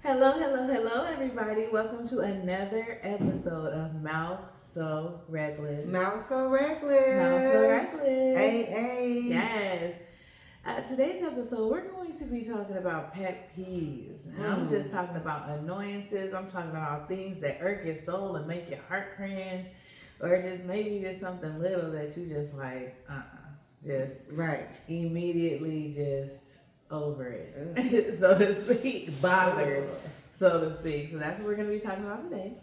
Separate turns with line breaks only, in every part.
Hello, everybody. Welcome to another episode of Mouth So Reckless.
Mouth So Reckless.
Mouth So Reckless.
Hey.
Yes. Today's episode, we're going to be talking about pet peeves. And I'm just talking about annoyances. I'm talking about things that irk your soul and make your heart cringe. Or just maybe just something little that you just like, just
right.
immediately just over it, so to speak, bothered, so to speak. So that's what we're going to be talking about today.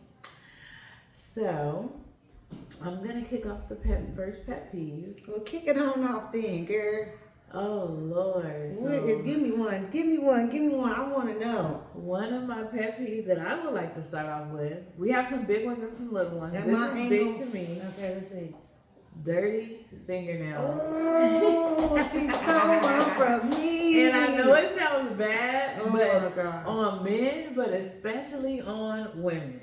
So I'm going to kick off the first pet peeve.
Well, kick it on off then, girl.
Oh, Lord.
Give me one. I want to know.
One of my pet peeves that I would like to start off with, we have some big ones and some little ones.
That
this is big to me.
Okay, let's see.
Dirty fingernails.
Oh, she stole one from me.
And I know it sounds bad,
oh
but
my gosh.
on men, but especially on women.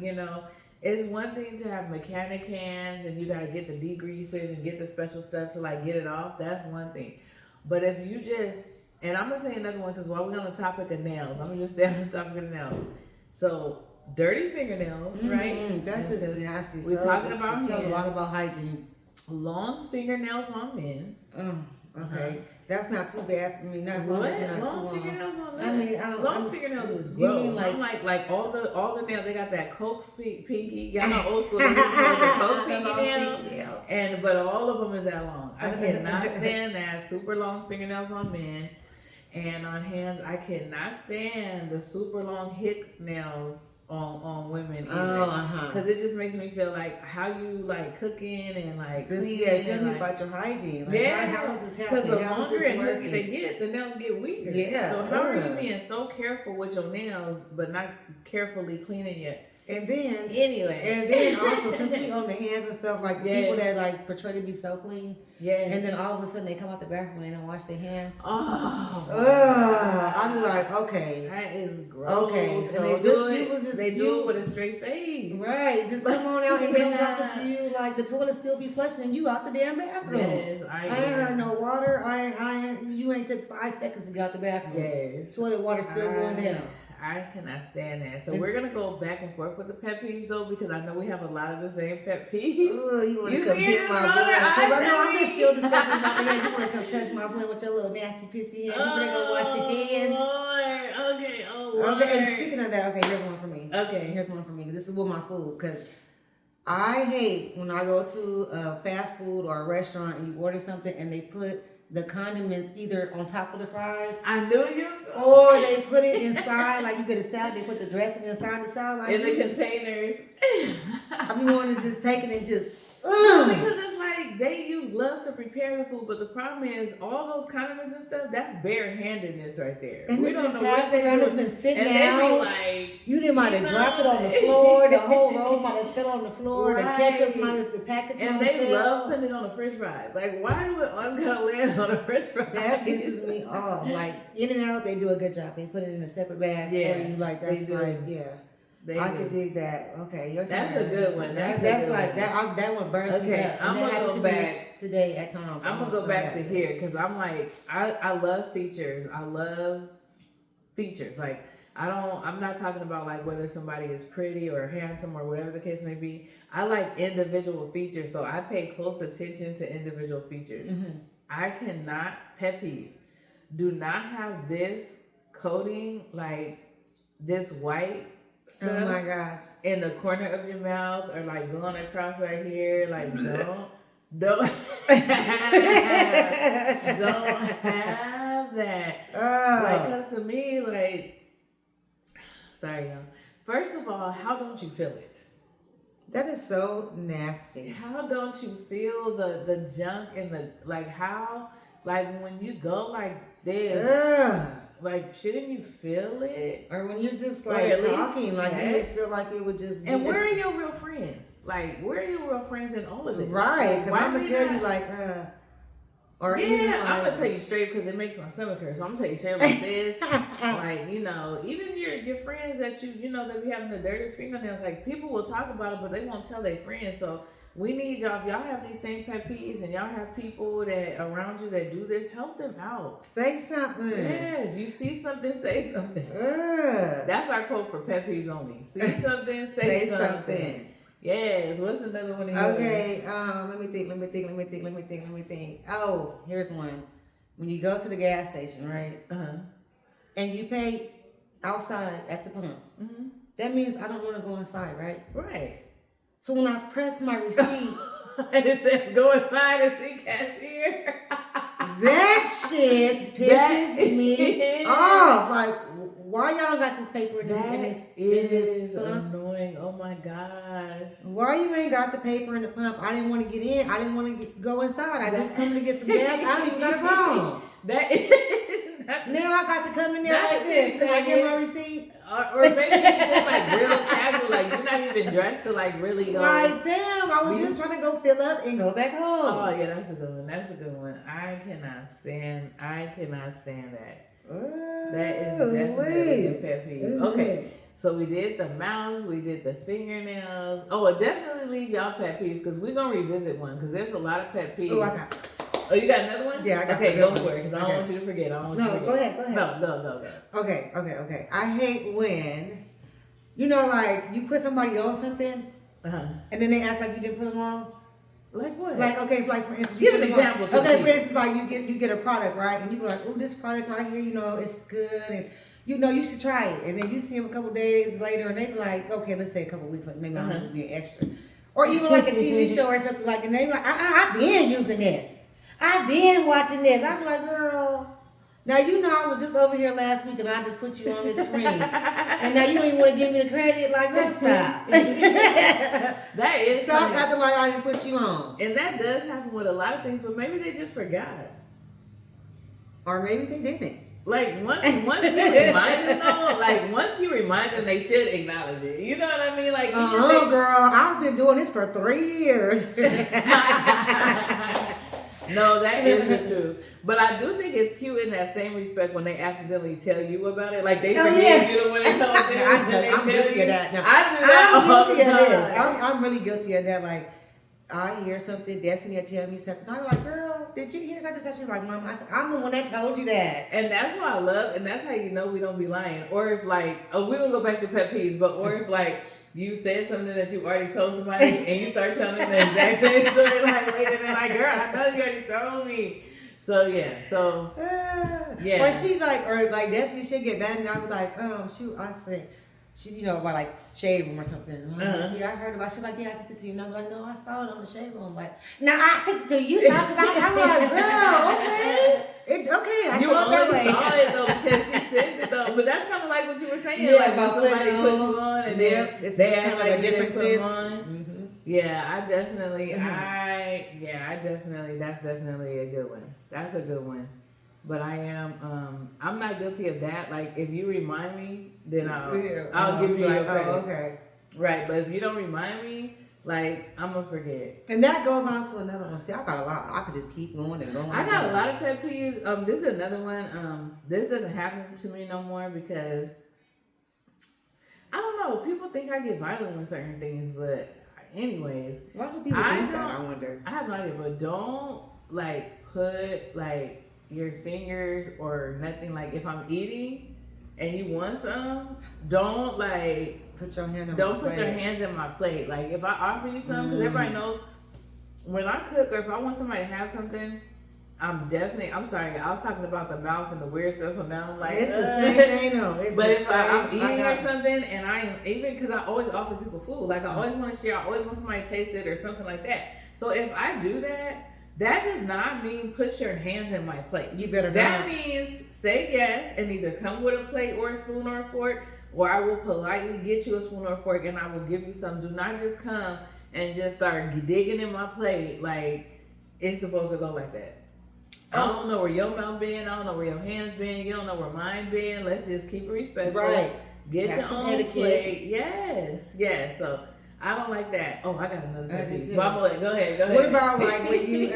You know, it's one thing to have mechanic hands and you gotta get the degreasers and get the special stuff to like get it off. That's one thing. But if you just, and I'm gonna say another one because while we're on the topic of nails, I'm gonna just stay on the topic of nails. So dirty fingernails, right?
That's just nasty.
We're talking about
tell a lot about hygiene.
Long fingernails on men.
Okay, that's not too bad for me. Not
What?
Not
Long
too
fingernails on
I
men?
mean,
long fingernails is gross.
You mean
like all the nails, they got that Coke pinky. Y'all know old school. They just call the Coke pinky nail. But all of them is that long. I cannot stand that super long fingernails on men. And on hands, I cannot stand the super long hick nails on women either. Because it just makes me feel like how you like cooking and like cleaning.
Yeah, tell me
like,
about your hygiene. Like,
yeah,
how is this
because
happening?
the longer and hooky they get, the nails get weaker.
Yeah.
So how are you being so careful with your nails, but not carefully cleaning it?
And then also since we own the hands and stuff, like people that like portray to be so clean, and then all of a sudden they come out the bathroom and they don't wash their hands. I'll be like, okay,
that is gross.
Okay, so
and they do it with a straight face,
right? Just come on out and they'll drop it to you like the toilet still be flushing you out the damn bathroom.
Yes, I
ain't heard no water. You ain't took 5 seconds to get out the bathroom.
Yes,
toilet water still going down.
I cannot stand that. So we're gonna go back and forth with the pet peeves though, because I know we have a lot of the same pet peeves.
You want to come hit my blood? Because I know I'm still discussing about the hands. You want to come touch my blood with your little nasty pissy hands? You better go wash your hands.
Lord. Okay. Oh Lord.
Okay. And speaking of that, okay, here's one for me.
Okay.
Here's one for me. This is with my food because I hate when I go to a fast food or a restaurant and you order something and they put the condiments either on top of the fries.
I knew you.
Or they put it inside, like you get a salad, they put the dressing inside the salad. Like
in the containers.
I be wanting to just take it and just.
Because it's like they use gloves to prepare the food, but the problem is all those condiments and stuff, that's barehandedness right there.
And
we don't know what they do.
It's been sitting
and
out.
They be like,
you might have dropped it on the floor. The whole roll might have fell on the floor. Right. The ketchup might have, the packets might have fell.
And they love putting it on the French fries. Like, why do it all gotta land on a French fry?
That pisses me off. Like, In-N-Out, they do a good job. They put it in a separate bag for you. Like, that's like, I could dig that. Okay, your turn.
That's a good one. That's like
good one. That one burns me up.
I'm gonna go back
today at times.
I'm gonna go back to here because I'm like I love features. I love features. Like I'm not talking about like whether somebody is pretty or handsome or whatever the case may be. I like individual features, so I pay close attention to individual features. I cannot pet peeve. Do not have this coating like this white stuff.
Oh my gosh!
In the corner of your mouth or like going across right here, like don't have that. Like, cause to me, like, sorry, y'all. First of all, how don't you feel it?
That is so nasty.
How don't you feel the junk in the like? How like when you go like this? Like, shouldn't you feel it?
Or when you're just like talking, like you would feel like it would just be.
And where are your real friends? Like, where are your real friends in all of this?
Right, because I'm gonna tell you, like, Or
yeah,
even
I'm gonna tell you straight because it makes my stomach hurt. So I'm gonna tell you straight like this. Like, you know, even your friends that you know that be having the dirty fingernails, like people will talk about it, but they won't tell their friends. So we need y'all. If y'all have these same pet peeves and y'all have people that around you that do this, help them out.
Say something.
Yes, you see something, say something. That's our quote for pet peeves only. See something, say something. Yes. What's another one?
Okay. Let me think. Oh, here's one. When you go to the gas station, right? And you pay outside at the pump. That means I don't want to go inside, right?
Right.
So when I press my receipt,
and it says go inside and see cashier.
That shit pisses me off. Like, why y'all got this paper in this pump?
Annoying. Oh my gosh.
Why you ain't got the paper in the pump? I didn't want to get in. I didn't want to go inside. I just come to get some gas. I don't even got a problem.
That is.
Now I got to come in there like this. Can I get my receipt?
Or maybe it's just like real casual. Like you're not even dressed to like really go.
Like damn, I was just trying to go fill up and go back home.
Oh yeah, that's a good one. That's a good one. I cannot stand that. That is definitely a pet peeve. Okay, so we did the mouth, we did the fingernails. Oh, I'll definitely leave y'all pet peeves because we're gonna revisit one because there's a lot of pet peeves.
Oh, I got.
Oh, you got another one?
Yeah, I got.
Okay, go for it because I don't want you to forget. I don't want you to forget.
Go ahead.
No, go.
Okay. I hate when, you know, like you put somebody on something, and then they act like you didn't put them on.
Like what?
Like okay, like for instance,
give an example.
Okay, for instance, like you get a product right, and you go like, oh, this product right here, you know, it's good, and you know you should try it, and then you see them a couple days later, and they be like, okay, let's say a couple weeks, like maybe I'm just being extra, or even like a TV show or something like, and they be like, I've been using this, I've been watching this. I'm like, girl. Now you know I was just over here last week and I just put you on this screen, and now you don't even want to give me the credit. Like, girl, stop.
That is
stop acting like I didn't put you on.
And that does happen with a lot of things, but maybe they just forgot,
or maybe they didn't.
Like once you remind them, though, like once you remind them, they should acknowledge it. You know what I mean? Like,
girl, I've been doing this for 3 years.
No, that is the truth. But I do think it's cute in that same respect when they accidentally tell you about it. Like they forget you the one they told them.
I'm guilty of that. No,
I do that all the time.
I'm really guilty of that. Like I hear something, Destiny will tell me something. I'm like, girl, did you hear something? She's like, Mom, I'm the one that told you that.
And that's what I love, and that's how you know we don't be lying. Or if like, we don't go back to pet peeves, but or if like you said something that you already told somebody and you start telling them the exact same story, like later, they're like, girl, I know you already told me. So yeah, yeah.
Or she like, or like Destiny, she'll get mad and I'll be like, shoot, I said, she, you know, about like shade room or something. Like, yeah, I heard about. She's like, yeah, I sent it to you. And I'm like, no, I saw it on the shade room. Like, no, I sent it to you. You saw it because I'm like, girl, okay. Okay, I
you
saw it that way.
saw it though because she said it though. But that's kind of like what you were saying.
Yeah,
like
about
when somebody put you on and then they act like
a different
put them on.
Mm-hmm.
Yeah, I definitely, that's definitely a good one. That's a good one. But I am, I'm not guilty of that. Like, if you remind me, then I'll give you your credit.
Oh, okay.
Right, but if you don't remind me, like, I'm gonna forget.
And that goes on to another one. See, I got a lot. I could just keep going and going.
I got a lot of pet peeves. This is another one. This doesn't happen to me no more because, I don't know, people think I get violent with certain things, but anyways.
Why do people think that, I wonder?
I have no idea, but don't, like, put, like, your fingers or nothing, like if I'm eating and you want some, don't like
put your hand
put your hands in my plate. Like if I offer you something, because everybody knows when I cook or if I want somebody to have something, I'm sorry, I was talking about the mouth and the weird stuff, so now I'm like,
it's the same thing though.
But if I'm eating or something and I am, even because I always offer people food, like I always want to share, I always want somebody to taste it or something like that. So if I do that, that does not mean put your hands in my plate.
You better not.
That means say yes and either come with a plate or a spoon or a fork, or I will politely get you a spoon or a fork and I will give you some. Do not just come and just start digging in my plate like it's supposed to go like that. I don't know where your mouth been. I don't know where your hands been. You don't know where mine been. Let's just keep it respectful.
Right.
Get your own etiquette. Plate. Yes. So I don't like that. Oh, I got another pet peeve. Go ahead.
What about like when you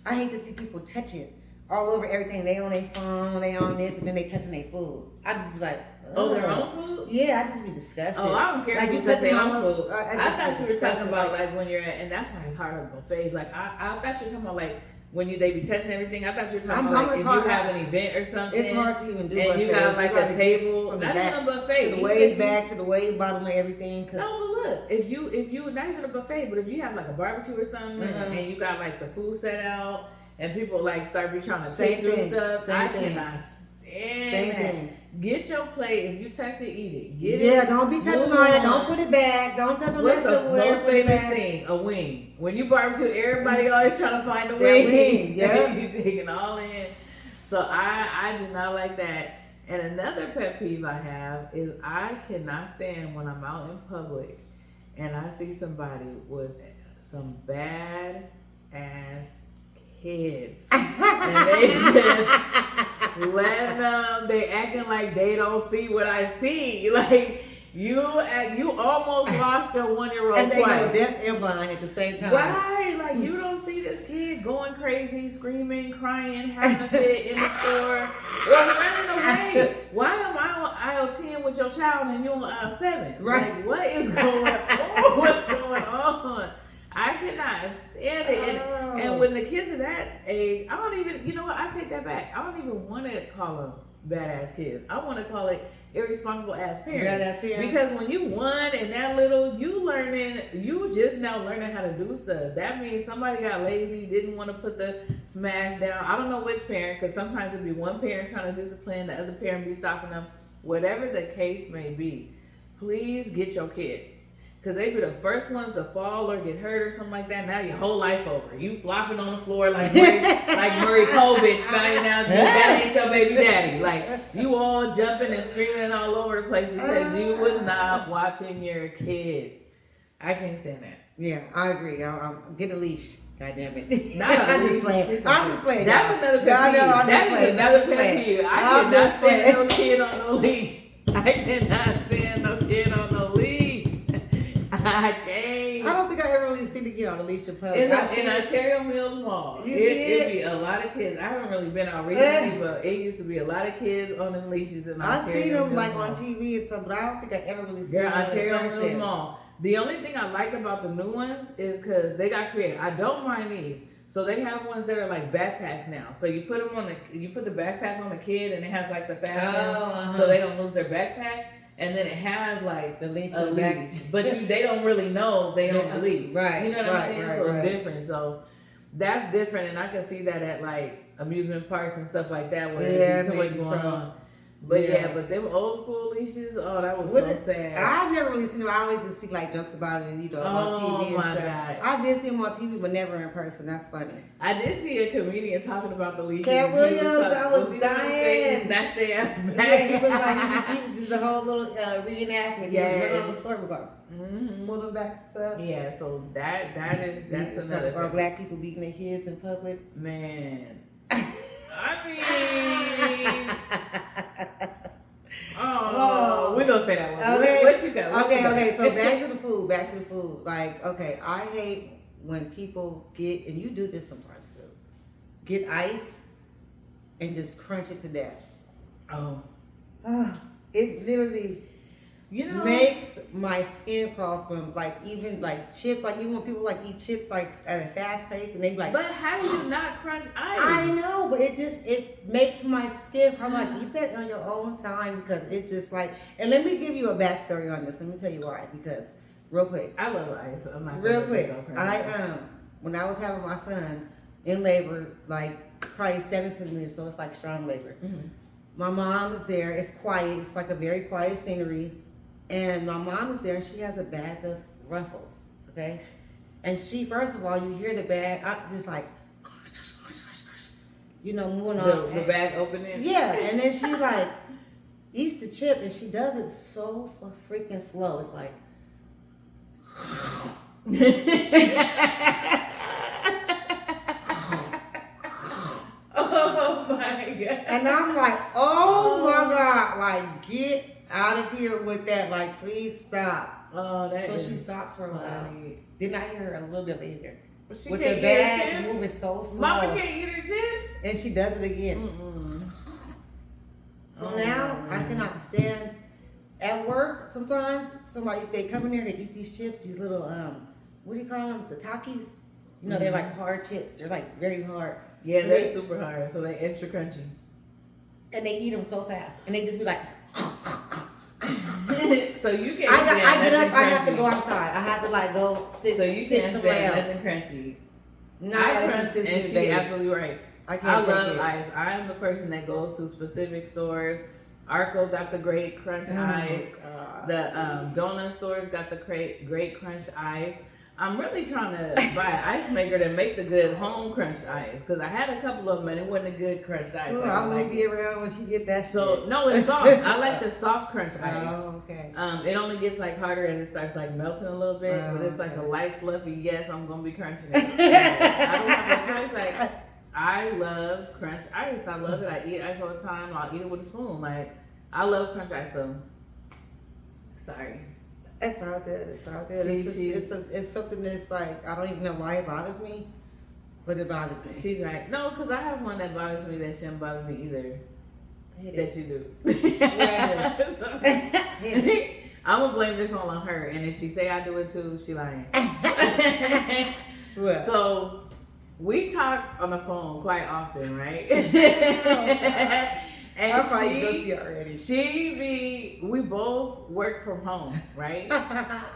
I hate to see people touching all over everything. They on their phone, they on this, and then they touching their food. I just be like,
oh, their own food?
Yeah, I just be disgusted.
Oh, I don't care
like
if
you
you touch their
touching
own food. I thought you were talking about
like
when you're at, and that's why it's hard at buffets. Like I thought you were talking about like when they be testing everything. I thought you were talking about like if you have an event or something.
It's hard to even do.
And
buffets.
you got like a table, not even a buffet.
To the way back, to the way bottom of everything.
No, but look, if you not even a buffet, but if you have like a barbecue or something, and you got like the food set out, and people like start be trying to take through stuff, I cannot stand that. Get your plate. If you touch it, eat it. Get it.
Don't be touching on it. Don't put it back. Don't touch on that silverware.
What's the most famous thing? A wing. When you barbecue, everybody always trying to find the wings.
Yeah.
You digging all in. So I do not like that. And another pet peeve I have is I cannot stand when I'm out in public and I see somebody with some bad ass kids. And they just letting them, they acting like they don't see what I see. Like you almost lost your 1-year-old
and they
twice.
go deaf and blind at the same time.
Right, like you don't see this kid going crazy, screaming, crying, having a fit in the store, or running away. Why am I on aisle 10 with your child and you on aisle 7?
Right.
Like what is going on? What's going on? I cannot stand it. And when the kids are that age, I don't even, you know what, I take that back. I don't even want to call them badass kids. I want to call it irresponsible ass parents.
Badass parents.
Because when you one and that little, you just now learning how to do stuff. That means somebody got lazy, didn't want to put the smash down. I don't know which parent, because sometimes it'd be one parent trying to discipline, the other parent be stopping them. Whatever the case may be, please get your kids. Because they be the first ones to fall or get hurt or something like that. Now your whole life over. You flopping on the floor like Murray Povich finding out that ain't your baby daddy. Like you all jumping and screaming all over the place because you was not watching your kids. I can't stand that.
Yeah, I agree. I'll get a leash. God damn it.
Not a leash.
I'm just playing.
That's another pet peeve. That is another pet peeve. I cannot stand no kid on no leash. I cannot stand no kid on no leash. I can't.
I don't think I ever really seen a kid on a leash in public.
In Ontario Mills Mall, it'd be a lot of kids. I haven't really been out recently, but it used to be a lot of kids on the leashes in Ontario.
I've seen them
Mills
like
Mall.
on TV and stuff, but I don't think I ever really seen
them.
them.
Ontario Mills Mall. The only thing I like about the new ones is because they got creative. I don't mind these. So they have ones that are like backpacks now. So you put the backpack on the kid and it has like the fasten so they don't lose their backpack. And then it has like
the leash,
but they don't really know they own the leash.
Right.
You know what I'm saying? So it's different. So that's different, and I can see that at like amusement parks and stuff like that where there's too much going on. But but them old school leashes, oh, that was so sad.
I've never really seen them. I always just see like jokes about it, on TV and stuff. God. I did see them on TV, but never in person. That's funny.
I did see a comedian talking about the leashes.
Cat Williams, I was dying.
He snatched their ass back.
Yeah, he was like, he was just a whole little reenactment. He was running on the floor, was like, pull them back and stuff.
Yeah, so that's another thing.
Or black people beating their kids in public.
Man. I mean, we're gonna say that one.
Okay.
What you got?
Okay. So back to the food. Like, okay, I hate when people get, and you do this sometimes too, get ice and just crunch it to death. It literally makes my skin crawl from even chips. Like even when people eat chips at a fast pace and they be like,
but how do you not crunch ice?
I know, but it makes my skin crawl. Like, eat that on your own time, because it just and let me give you a backstory on this. Let me tell you why. Because real quick,
I love ice. I'm not
real quick. When I was having my son in labor, probably 7 centimeters, so it's strong labor. Mm-hmm. My mom is there. It's quiet. It's a very quiet scenery. And my mom is there, and she has a bag of Ruffles, okay? And she, first of all, you hear the bag, just moving on.
The bag opening?
Yeah, and then she eats the chip, and she does it so freaking slow. It's like...
Oh my God.
And I'm like, oh my God, get out of here with that, please stop.
Oh,
so she stops for a while. Then I hear her a little bit later.
She
with
can't
the
get her
bag
chips?
moving so slow.
Mama can't get her chips?
And she does it again. So now I cannot stand at work. Sometimes they come in there, they eat these chips, these little what do you call them? The Takis. You know, they're like hard chips. They're like very hard.
Yeah,
so
they're super hard, so they extra crunchy.
And they eat them so fast, and they just be like.
So you can't.
I get up.
Crunchy.
I have to go outside. I have to like go sit.
So you
sit
can't
somewhere
stand
else.
nothing crunchy.
Not
I
on a
crunch,
consistent
and she's
basis.
absolutely right.
I
I love
take it.
ice. I am the person that goes to specific stores. Arco got the great crunch ice.
God.
The donut stores got the great crunch ice. I'm really trying to buy an ice maker to make the good home crunch ice because I had a couple of them and it wasn't a good crunch ice.
Ooh, I won't be around when she get that.
So
shit.
no, it's soft. I like the soft crunch ice.
Oh, okay.
It only gets like harder as it starts like melting a little bit, but it's like a light fluffy. Yes, I'm gonna be crunching it. Yes. I don't have a choice. Like I love crunch ice. I love it. I eat ice all the time. I'll eat it with a spoon. Like I love crunch ice. So sorry.
It's all good. It's all good. It's something that's like I don't even know why it bothers me, but it bothers me.
She's right. No, because I have one that bothers me that shouldn't bother me either. That you do. I'm gonna blame this all on her, and if she say I do it too, she lying.
What?
So we talk on the phone quite often, right? And
I'm probably guilty already.
we both work from home, right?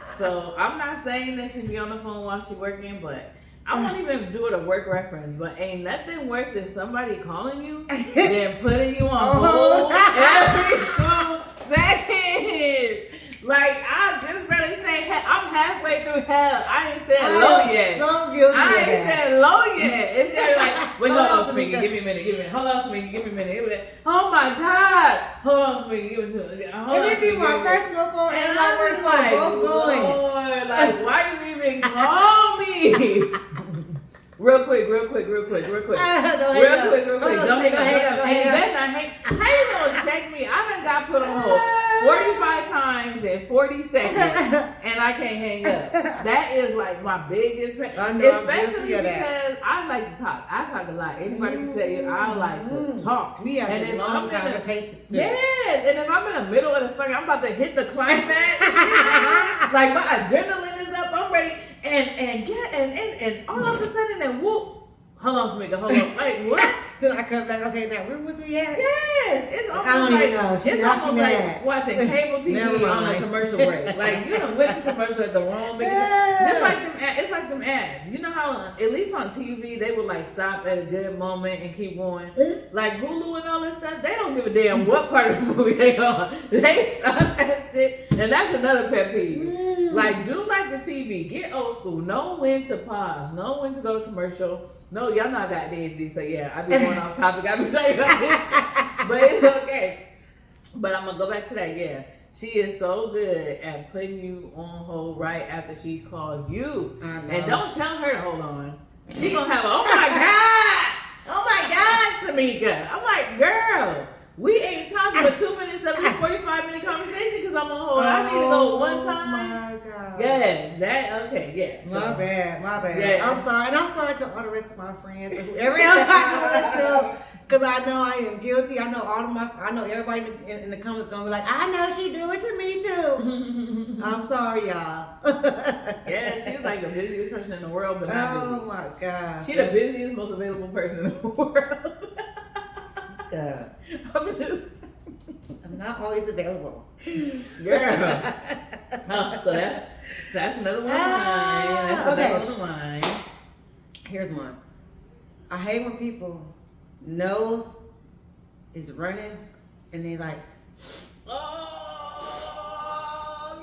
So I'm not saying that she be on the phone while she working, but I won't even do it a work reference, but ain't nothing worse than somebody calling you than putting you on hold every 2 seconds. Like I just barely say I'm halfway through hell. I ain't said low yet.
So guilty.
I ain't said low yet. It's just like, wait, hold on, Smiggy, give me a minute, Hold on, Smiggy, give me a minute. Hold my God. Hold on, Smiggy, give me a minute.
And this be my personal phone and my work phone both going.
Lord, like, why you even call me? Real quick.
Don't hang
Real quick.
up.
Don't hang up. And you
hang
better not hang. How you gonna check me? I done got put on hold 45 times in 40 seconds, and I can't hang up. That is like my biggest pain. Especially because I like to talk. I talk a lot. Anybody can tell you I like to talk.
We have a long conversation.
Yes, and if I'm in the middle of the story, I'm about to hit the climax. Like my adrenaline is up. I'm ready. And all of a sudden, then whoop. Hold on, Smigga, hold on. Like, what?
Then I come back, okay, now where was we at?
Yes, it's almost
I don't
like,
even know.
it's almost like watching cable TV on a commercial break. Like, you done went to commercial at the wrong beginning. Just like them, it's like them ads. You know how, at least on TV, they would like stop at a good moment and keep going. Like Hulu and all that stuff, they don't give a damn what part of the movie they on. They stop that shit. And that's another pet peeve. Like, do like the TV. Get old school. Know when to pause. Know when to go to commercial. No, y'all know I got ADHD, so yeah, I be going off topic. I be talking about this, but it's okay. But I'm gonna go back to that. Yeah, she is so good at putting you on hold right after she called you, and don't tell her to hold on. She gonna have oh my god, Samika. I'm like, girl, we ain't talking for 2 minutes of this 45-minute conversation because I'm on hold. I need to go one time.
Oh my god.
Yes, that okay. Yes.
My bad.
Yes.
I'm sorry, and I'm sorry to all the rest of my friends and whoever else I know this to, because I know I am guilty. I know everybody in the comments gonna be like, I know she do it to me too. I'm sorry, y'all.
Yeah, she's like the busiest person in the world, but not busy.
Oh my god.
She's the busiest, most available person in the world.
I'm not always available.
Girl. Oh, so that's another one of mine. That's another one of mine.
Here's one. I hate when people nose is running and they like,
oh,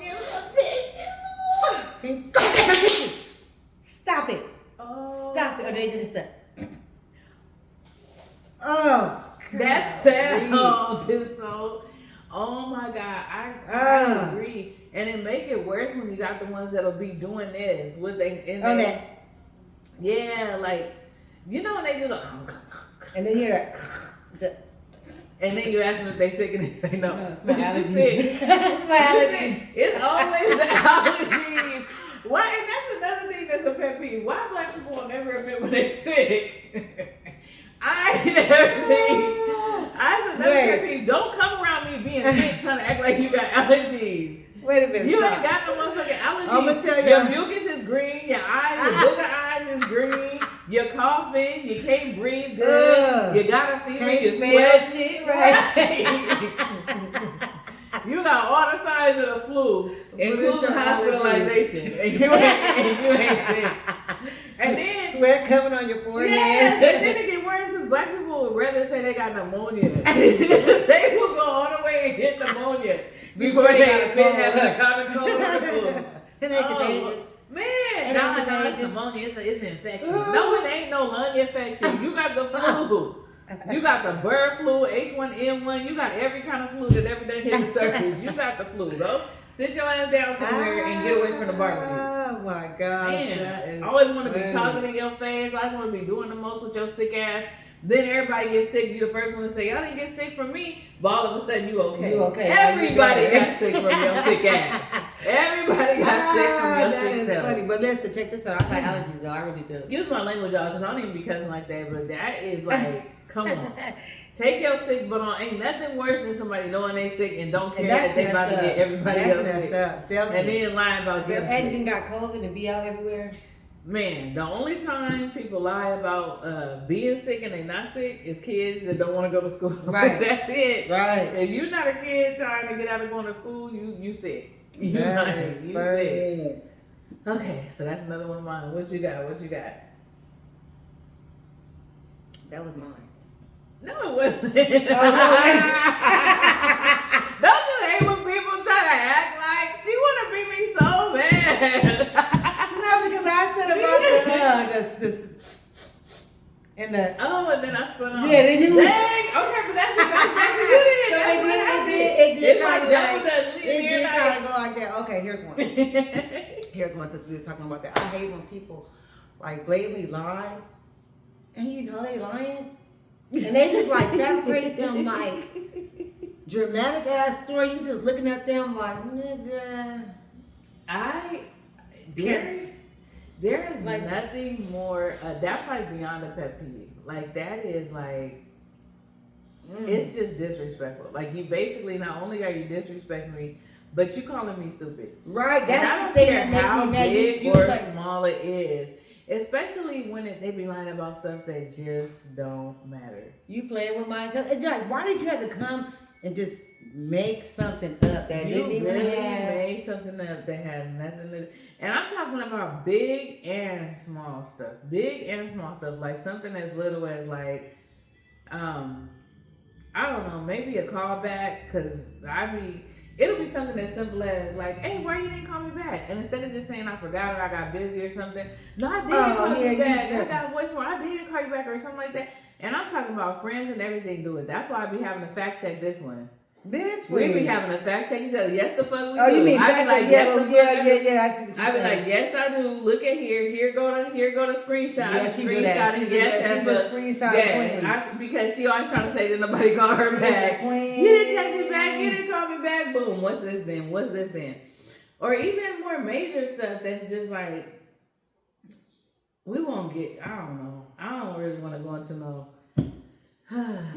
give some tissue.
can you go get some tissue? Stop it.
Oh.
Stop it. Or they do this stuff. Oh.
That sound is so. Oh my God, I agree, and it make it worse when you got the ones that'll be doing this. What they in there? Yeah, like you know when they do the
and then you hear that.
And then you ask them if they sick and they say no.
No, it's my allergies.
It's my allergies. It's always the allergies. Why? And that's another thing that's a pet peeve. Why black people will never admit when they're sick? I ain't never seen. I said, that's a pet peeve. Don't come around me being sick trying to act like you got allergies.
Wait a minute.
You ain't got no motherfucking allergies.
I'm gonna tell you.
Your mucus is green. Your eyes, your booger eyes is green. You're coughing. You can't breathe good. You got a fever.
Can't
You
smell
sweat.
shit right.
You got all the signs of the flu, including hospitalization, and you ain't sick. And then
sweat coming on your forehead.
Yes, and then it get worse because black people would rather say they got pneumonia. They will go all the way and get pneumonia before they have a common cold or the flu.
It ain't contagious.
Man, no, it's pneumonia. It's an infection. No, it ain't no lung infection. You got the flu. You got the bird flu, H1N1. You got every kind of flu that ever done hit the surface. You got the flu, though. Sit your ass down somewhere and get away from the barbecue.
Oh my gosh.
Man, I always want to be talking in your face. I always want to be doing the most with your sick ass. Then everybody gets sick. You the first one to say, y'all didn't get sick from me. But all of a sudden, you okay.
You okay.
Everybody got sick from your sick ass. Everybody got sick from your sick self.
That is funny. But listen, check this out. I got allergies, though. I really do.
Excuse my language, y'all, because I don't even be cussing like that. But that is like... Come on. Take your sick butt on. Ain't nothing worse than somebody knowing they sick and don't care that they about to get everybody else sick. And then lying about getting sick.
And you got COVID and be out everywhere.
Man, the only time people lie about being sick and they not sick is kids that don't want to go to school.
Right.
That's it.
Right.
If you're not a kid trying to get out of going to school, you sick. You nice. You sick. Okay, so that's another one of mine. What you got?
That was mine.
No, it wasn't.
Oh,
Don't you hate when people try to act like she want to beat me so bad?
No, because I said about this and the.
Oh, and then I spun off.
Yeah, did you?
Dang. Okay, but that's you did.
So it did.
It's like double dutch.
It did kind of go like that. Okay, here's one. Here's one since we were talking about that. I hate when people like blatantly lie, and you know they lying. And they just like fabricate some like dramatic ass story. You just looking at them like, nigga.
There is like nothing more. That's like beyond a pet peeve. Like that is like, it's just disrespectful. Like you basically not only are you disrespecting me, but you calling me stupid.
Right. That's
and I don't
the thing
care
that
how
big
or
like,
small it is. Especially when they be lying about stuff that just don't matter.
You playing with my intelligence. It's like, why did you have to come and just make something up that didn't even have?
Made something up that had nothing to do. And I'm talking about big and small stuff. Big and small stuff. Like something as little as like, I don't know, maybe a callback. Because it'll be something as simple as like, hey, why you didn't call me back? And instead of just saying I forgot or I got busy or something, no, I did call you back. I got a voice where I did call you back or something like that. And I'm talking about friends and everything do it. That's why I be having to fact check this one.
Bitch,
we be having a fact check each other. Yes, the fuck we do.
Oh, you mean
I be like,
yeah. I see what you're
I be like, yes, I do. Look at here. Here go the screenshot.
Yeah, she do that. She's a screenshot.
Yes, because she always trying to say that nobody called her back. You didn't text me back. You didn't call me back. Boom. What's this then? Or even more major stuff that's just like, we won't get. I don't know. I don't really want to go into no.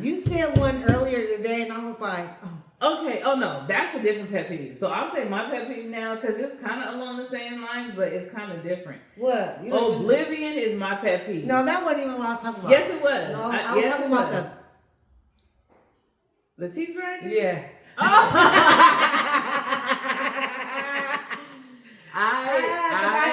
You said one earlier today, and I was like, oh.
Okay. Oh no, that's a different pet peeve. So I'll say my pet peeve now because it's kind of along the same lines, but it's kind of different.
What?
Oblivion is my pet peeve.
No, that wasn't even what I was talking about.
Yes, it was.
No, I was talking about
the teeth grinding.
Yeah.
Oh.
I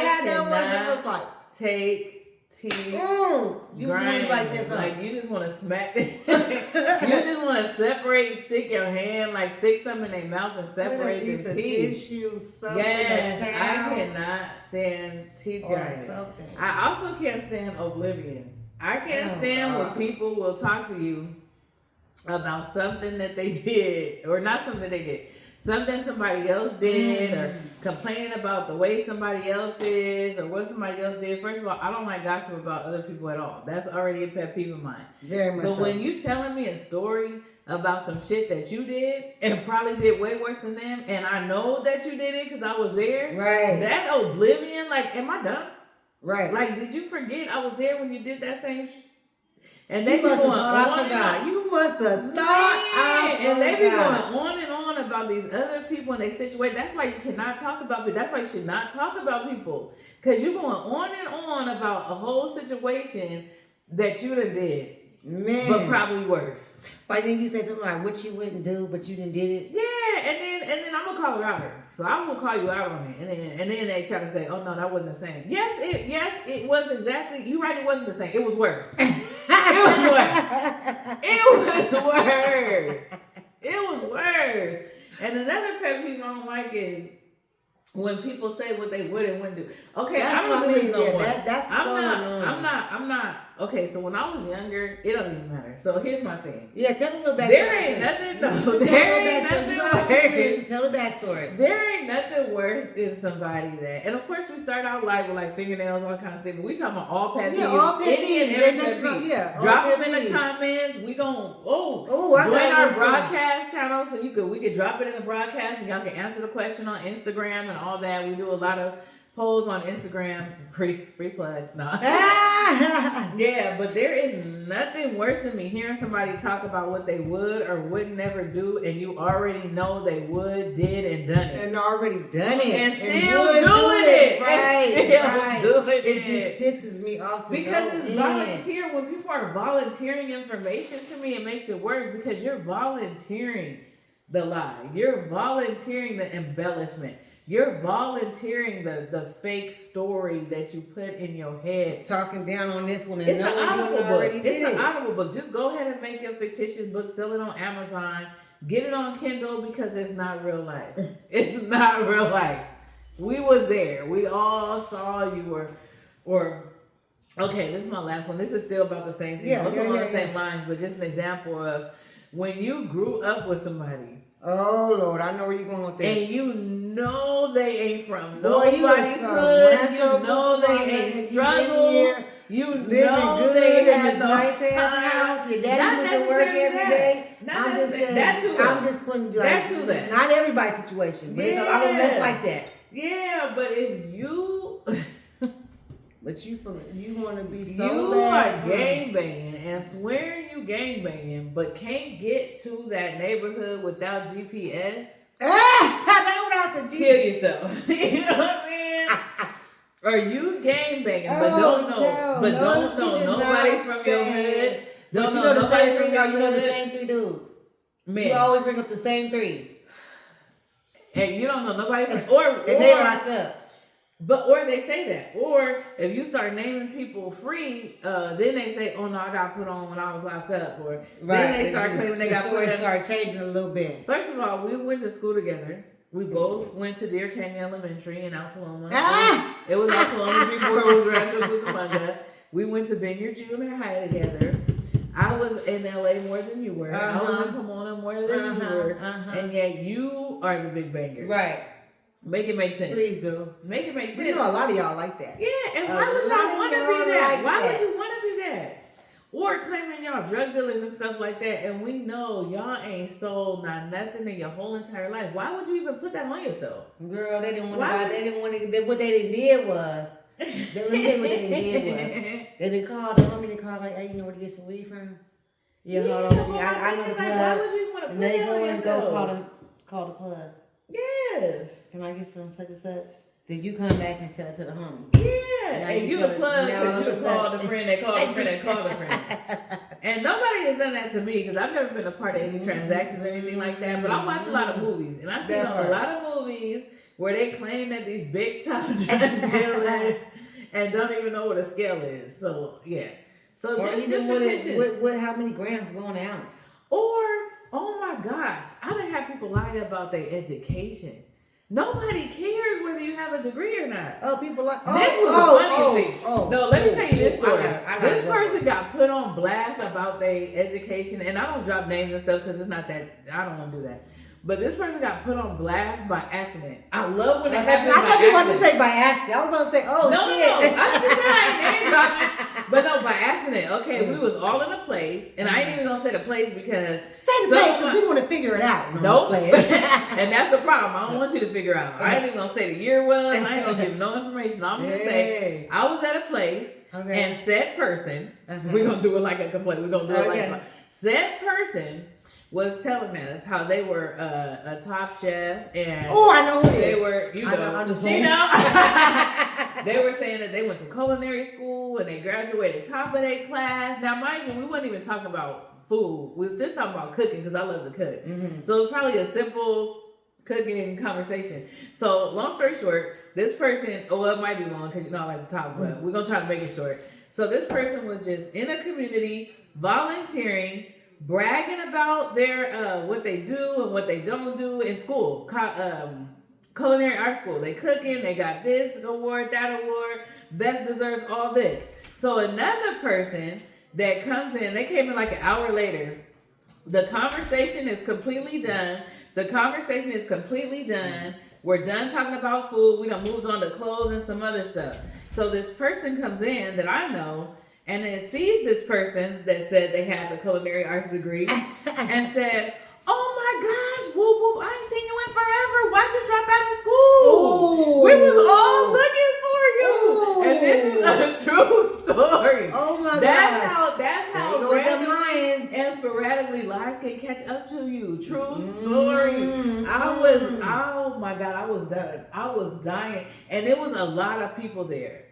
had that one that was like
take teeth
you
grinding.
Like this,
like you just want to smack. You just want to separate, stick your hand, like stick something in their mouth and separate the teeth.
Tissue, something.
Yes, I cannot stand teeth grinding. I also can't stand oblivion. I can't stand when people will talk to you about something that they did, or not something they did. Something somebody else did, or complaining about the way somebody else is, or what somebody else did. First of all, I don't like gossip about other people at all. That's already a pet peeve of mine.
Very much.
But when you telling me a story about some shit that you did and probably did way worse than them, and I know that you did it because I was there.
Right.
That oblivion, like, am I dumb?
Right.
Like, did you forget I was there when you did that same and they
You
be
must
going
have thought
on
I
and
forgot.
on.
You must have thought I
And they be
forgot.
going on and on about these other people and they situation. That's why you cannot talk about people. That's why you should not talk about people. Because you're going on and on about a whole situation that you done did.
Man.
But probably worse.
Like then you say something like what you wouldn't do, but you didn't did it.
Yeah, and then I'm gonna call her out. So I will call you out on it. And then they try to say, oh no, that wasn't the same. Yes, it was exactly. You right, it wasn't the same. It was worse. It was worse. It was worse. And another pet peeve I don't like is when people say what they would and wouldn't do. Okay,
That's
I don't do this no more.
That's
I'm not. Okay, so when I was younger, it don't even matter. So here's my thing.
Yeah, tell me the backstory.
There ain't nothing. No, there ain't nothing worse.
Tell the backstory.
There ain't nothing worse than somebody that. And of course, we start out live with like fingernails, all kind of stuff. But we talking about all pet peeves.
Yeah, all pet
Any and
peeves.
every pet peeve.
Yeah,
drop them in the comments. We gon' join our broadcast channel so we could drop it in the broadcast and y'all can answer the question on Instagram and all that. We do a lot of polls on Instagram. Free plug. No. Yeah, but there is nothing worse than me hearing somebody talk about what they would or would never do, and you already know they would, did, and done it.
And already done it.
And still doing it.
Right.
Doing
it just pisses me off
because it's volunteer. When people are volunteering information to me, it makes it worse because you're volunteering the lie. You're volunteering the embellishment. You're volunteering the fake story that you put in your head.
Talking down on this one. And
it's an audible book. It's an
it.
audible book. Just go ahead and make your fictitious book. Sell it on Amazon. Get it on Kindle because it's not real life. It's not real life. We was there. We all saw you or okay, this is my last one. This is still about the same thing. Also along the same lines, but just an example of when you grew up with somebody.
Oh Lord, I know where you're going with this.
And you know they ain't from nobody's hood. You know they ain't struggled. You know they had no
nice ass house. Your daddy went to work every day. I'm just saying. I'm just putting that. Not everybody's situation, but it's a lot of mess like that.
Yeah, but if you.
But you want to be so
you are gang banging and swearing you gang banging, but can't get to that neighborhood without GPS.
Without the GPS.
Kill yourself. You know what I mean? Or you gang banging, but don't know nobody from your hood. Don't know nobody from your hood.
You know the same three dudes.
Man.
You always bring up the same three.
And you don't know nobody from or
they locked up.
Or they say that. Or if you start naming people free, then they say, oh no, I got put on when I was locked up. Or then they start claiming they got put on.
Start changing a little bit.
First of all, we went to school together. We both went to Deer Canyon Elementary in Altaloma. It was Altaloma before it was Rancho Cucamonga. We went to Vineyard Junior High together. I was in LA more than you were. I was in Pomona more than you were. And yet you are the big banger.
Right.
Make it make sense.
Please do.
Make it make sense.
You know a lot of y'all like that.
Yeah, and why would y'all want to be that? Why would you want to be that? Or claiming y'all drug dealers and stuff like that, and we know y'all ain't sold nothing in your whole entire life. Why would you even put that on yourself?
Girl, they didn't want to. They didn't want to. What they did was, let me tell you what they did was, they didn't call the homie. They called like, hey, you know where to get some weed from? Yeah, hold on. I know the plug.
Why would you want to put that on yourself?
Call the plug.
Yes.
Can I get some such and such? Then you come back and sell it to the homie.
Yeah. And you the plug because you called the friend that called the friend that called the friend. And nobody has done that to me because I've never been a part of any transactions or anything like that. But I watch a lot of movies. And I've seen a lot of movies where they claim that these big time drug dealers and don't even know what a scale is. So, yeah. So just fictitious.
With how many grams go an ounce?
Or, oh my gosh, I done have people lie about their education. Nobody cares whether you have a degree or not.
Oh, people like
this was the funniest thing. No, let me tell you this story. This person got put on blast about their education, and I don't drop names and stuff because it's not that. I don't want to do that. But this person got put on blast by accident. I love when it happens.
I thought you wanted to say by accident. I was going to say, oh,
no,
shit.
No. I just said I ain't name dropping. But no, by accident. Okay, we was all in a place, and I ain't even gonna say the place because
say the place because we want to figure it out.
Nope. And that's the problem. I don't want you to figure out. I ain't even gonna say the year was. I ain't gonna give no information. I'm gonna say I was at a place and said person. We're gonna do it like a complaint. We're gonna do it like said person was telling us how they were a top chef and
I know who
they were, you know, they were saying that they went to culinary school and they graduated top of their class. Now, mind you, we wasn't even talking about food. We was just talking about cooking because I love to cook. So it was probably a simple cooking conversation. So long story short, this person, it might be long because you know I like to talk, but we're gonna try to make it short. So this person was just in a community volunteering, bragging about their what they do and what they don't do in school, culinary art school. They cooking, they got this award, that award, best desserts, all this. So another person that comes in, they came in like an hour later. The conversation is completely done. We're done talking about food. We done moved on to clothes and some other stuff. So this person comes in that I know and then sees this person that said they had the culinary arts degree and said, "Oh my gosh, whoop whoop, I ain't seen you in forever. Why'd you drop out of school?
Ooh.
We was all looking for you." Ooh. And this is a true story.
Oh my god.
That's how randomly and sporadically lies can catch up to you. True story. Oh my god, I was done. I was dying. And there was a lot of people there.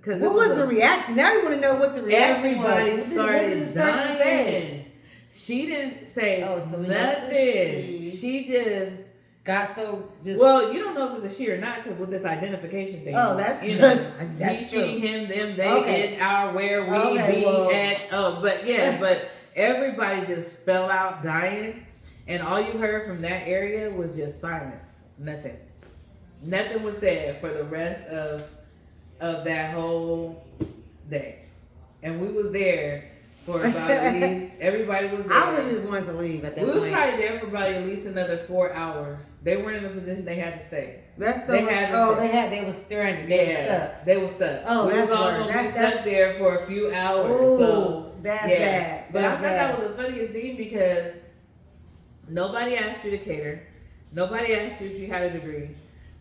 What
was the reaction? Now you want to know what the reaction was.
Everybody started dying. She didn't say nothing. She just
got so just.
Well, you don't know if it's a she or not because with this identification thing.
Oh, that's
you
good.
know,
That's
he,
true.
she, him, them, they, is, our, where, we, be, at. Oh, but yeah, but everybody just fell out dying, and all you heard from that area was just silence. Nothing. Nothing was said for the rest of that whole day, and we was there for about at least, everybody was there.
I would have just wanted to leave at that point.
We was probably there for probably at least another 4 hours. They weren't in a position they had to stay.
That's so
they
was stranded. They were stuck.
They were stuck.
Oh,
we
that's
was all stuck there for a few hours.
Ooh,
so
that's bad.
But I thought that was the funniest thing because nobody asked you to cater. Nobody asked you if you had a degree.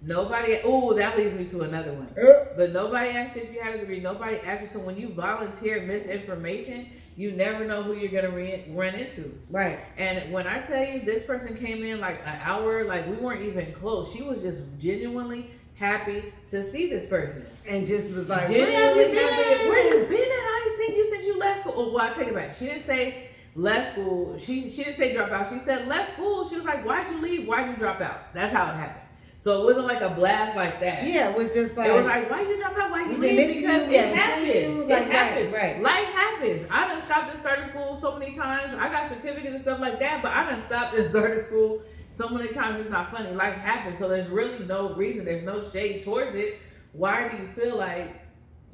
That leads me to another one. But nobody asked you if you had a degree. Nobody asked you. So when you volunteer misinformation, you never know who you're gonna run into.
Right.
And when I tell you, this person came in like an hour, like we weren't even close. She was just genuinely happy to see this person.
And just was like,
where have you been? Where you been at? I ain't seen you since you left school. Oh, well, I take it back. She didn't say left school. She didn't say drop out. She said left school. She was like, why'd you leave? Why'd you drop out? That's how it happened. So it wasn't like a blast like that.
Yeah, it was just like...
It was like, why you drop out? Why you leave? Because it happens.
Like,
it happens.
Right.
Life happens. I done stopped and started school so many times. I got certificates and stuff like that, but I done stopped and started school so many times. It's not funny. Life happens. So there's really no reason. There's no shade towards it. Why do you feel like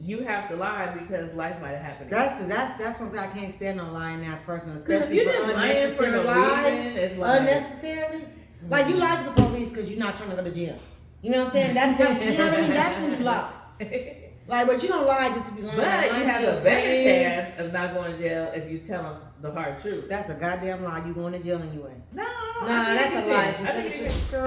you have to lie because life might have happened?
That's what I'm saying. I can't stand on lying ass person, especially
if you're just lying for no reason, it's lies.
Unnecessarily. Like you lie to the police because you're not trying to go to jail. You know what I'm saying? That's you know what I mean? That's when you lie. Like, but you don't lie just to be lying.
But you have a better chance of not going to jail if you tell them the hard truth.
That's a goddamn lie. You going to jail anyway.
No,
that's a lie.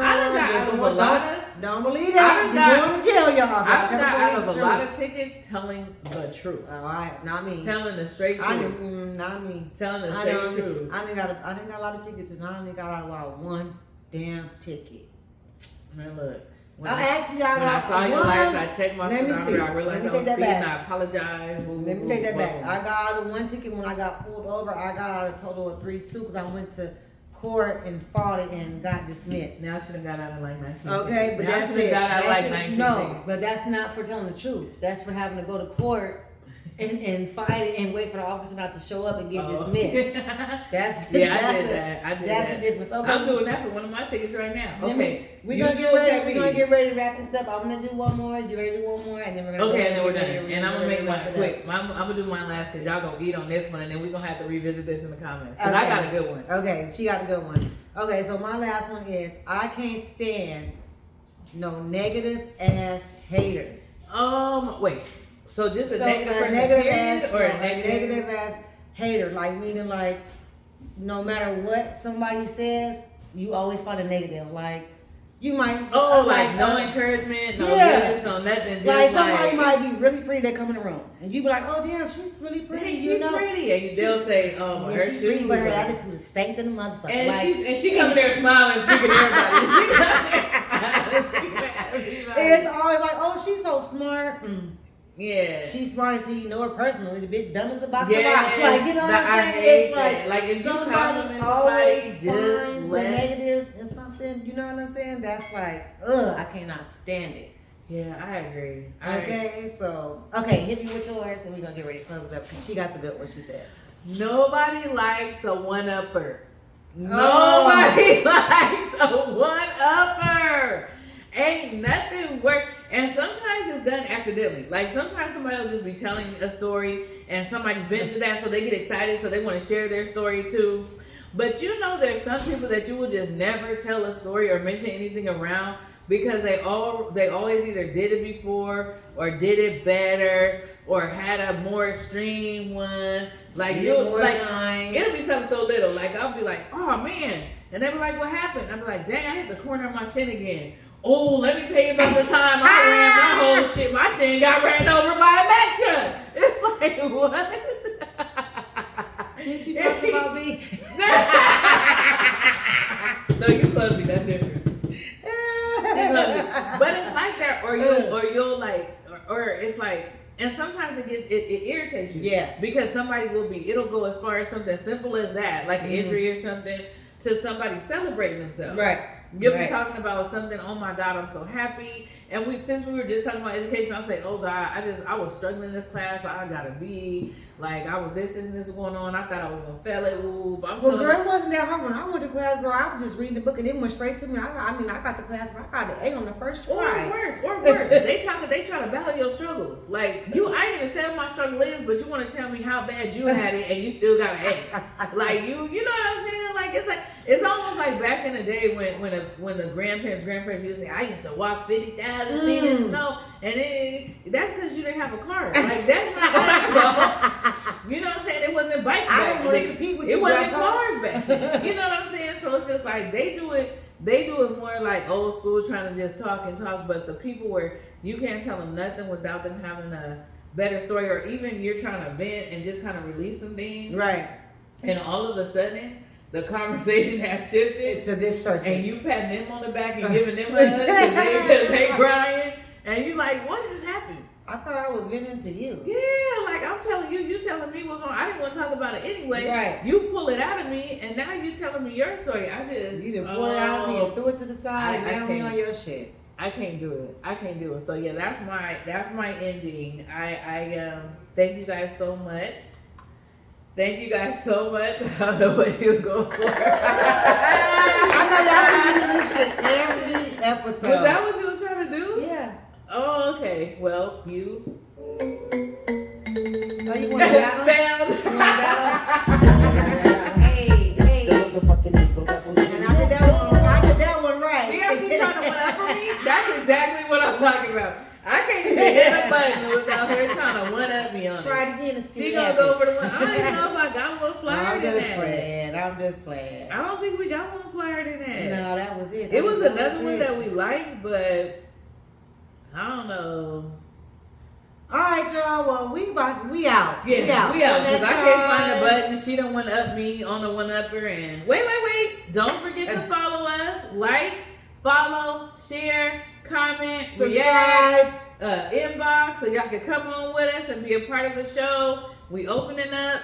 I done got out of a lot of.
Don't believe that. You going to jail, y'all.
I done got out of a lot of tickets telling the truth.
Oh, not me.
Telling the straight truth.
Not me.
Telling the straight truth.
I didn't got a lot of tickets, and I only got out of one damn ticket.
Man, look. When
I
saw your lights, I checked my speedometer. I realized I was speeding. I apologize.
Let me take that back. I got out of one ticket when I got pulled over. I got out a total of 3-2 because I went to court and fought it and got dismissed.
Now I should have got out of like 19.
Okay, but that's it.
Got out like 19.
No, but that's not for telling the truth. That's for having to go to court and fight it and wait for the officer not to show up and get dismissed.
I did that.
That's the difference. Okay.
I'm doing that for one of my tickets right now. Okay.
We're gonna get ready. We're gonna get ready to wrap this up. I'm gonna do one more. You ready to do one more? And then we're gonna
and then we're done. And I'm gonna make mine quick. I'm gonna do mine last because y'all gonna eat on this one, and then we're gonna have to revisit this in the comments. Because I got a good one.
Okay, she got a good one. Okay, so my last one is I can't stand no negative ass hater.
Wait. So just a
So
negative
a
person,
negative
period,
ass,
or a
a
negative?
negative ass hater, like meaning like no matter what somebody says, you always find a negative. Like you might
like no encouragement, no
yeah.
this, no nothing. Just
like somebody might be really pretty, they come in the room, and you be like, oh damn, she's really pretty.
Dang,
you
she's
know?
pretty, and they'll say, oh,
Yeah,
her
she's pretty, but her
shoes.
attitude is stank to the motherfucker.
And
like,
she comes there smiling, speaking to everybody. She comes there speaking to everybody.
it's always like, oh, she's so smart.
Yeah.
She's smart until you know her personally. The bitch dumb as a box of
Yes,
rocks. Like, you know what
I
I'm saying?
hate
It's like,
that. Like, if you
somebody
compliment somebody,
always
just
finds the
let-
negative in something. You know what I'm saying? That's like, ugh, I cannot stand it.
Yeah, I agree.
Okay, so, okay, hit me with yours, and we're going to get ready to close it up, because she got the good one, she said.
Nobody likes a one-upper.
Oh.
Nobody likes a one-upper. Ain't nothing worse. And sometimes it's done accidentally. Like sometimes somebody will just be telling a story and somebody's been through that, so they get excited, so they want to share their story too. But you know, there's some people that you will just never tell a story or mention anything around because they always either did it before or did it better or had a more extreme one. Like it'll be something so little. Like I'll be like, oh man, and they be like, what happened? I'm like, dang, I hit the corner of my shin again. Oh, let me tell you about the time I ran my whole shit. My shin got ran over by a Mack truck. It's like, what?
Did you talk about me?
No, you clumsy. That's different. She clumsy. But it's like that, or you'll like, or it's like, and sometimes it irritates you.
Yeah.
Because somebody it'll go as far as something simple as that, like an injury or something, to somebody celebrating themselves.
Right.
You'll be talking about something, oh my God, I'm so happy. And since we were just talking about education, I'll say, oh God, I was struggling in this class. I got a B. Like, I was this and this was going on. I thought I was going to fail at Woo.
Well, girl, it wasn't that hard. When I went to class, girl, I was just reading the book and it went straight to me. I got the class and I got an A on the first try.
Or worse. They try to battle your struggles. Like, I ain't even said what my struggle is, but you want to tell me how bad you had it and you still got an A. Like, you know what I'm saying? Like, it's almost like back in the day when the grandparents used to say, I used to walk 50,000 feet in snow, and that's because you didn't have a car. Like, that's not that. You know what I'm saying? It wasn't bikes back then. It wasn't cars back then. You know what I'm saying? So it's just like they do it more like old school, trying to just talk and talk, but the people where you can't tell them nothing without them having a better story, or even you're trying to vent and just kind of release some things.
Right.
And all of a sudden, the conversation has shifted
to this person.
And you patting them on the back and giving them a hug because they crying. And you like, what just happened?
I thought I was venting to you.
Yeah, like I'm telling you telling me what's wrong. I didn't want to talk about it anyway.
Right.
You pull it out of me, and now you telling me your story.
You done pull it out of me and threw it to the side, and now we on your shit.
I can't do it. So yeah, that's my ending. I thank you guys so much. I don't know what you was going for.
I know y'all do this shit every episode.
Was that what you was trying to do?
Yeah.
Oh, okay. Well, you.
Oh, you want to battle?
Failed.
You want to battle? Hey. And I did that one right.
See how she's trying to one-up me? That's exactly what I'm talking about. I can't even hit a button without her trying to one-up me on it.
Try it again and see.
She gonna go for the one. I don't even know if I got one flyer than that.
I'm just playing.
I don't think we got one flyer than that.
No, that was it.
It was another one that we liked, but I don't know.
All right, y'all. Well, we out.
Yeah, we out. Because I can't find the button. She don't one-up me on the one-upper. And wait. Don't forget to follow us. Like, follow, share, comment,
subscribe,
inbox, so y'all can come on with us and be a part of the show. We opening up.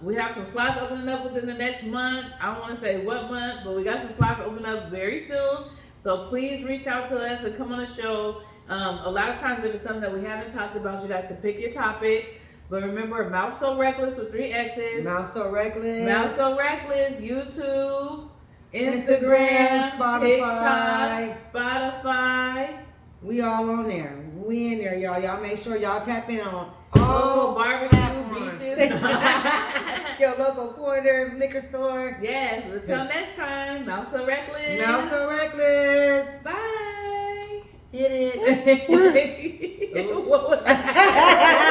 We have some slots opening up within the next month. I don't want to say what month, but we got some slots opening up very soon. So please reach out to us and come on the show. A lot of times if it's something that we haven't talked about, you guys can pick your topics. But remember, Mouth So Reckless with 3 X's.
Mouth So Reckless.
Mouth So Reckless. YouTube, Instagram,
Spotify.
TikTok, Spotify.
We all on there. We in there, y'all. Y'all make sure y'all tap in on
local barbecue beaches.
Your local corner, liquor store.
Yes. Until next time, Mouth So Reckless.
Mouth So Reckless.
Bye.
Hit it.
Oops.
What was that?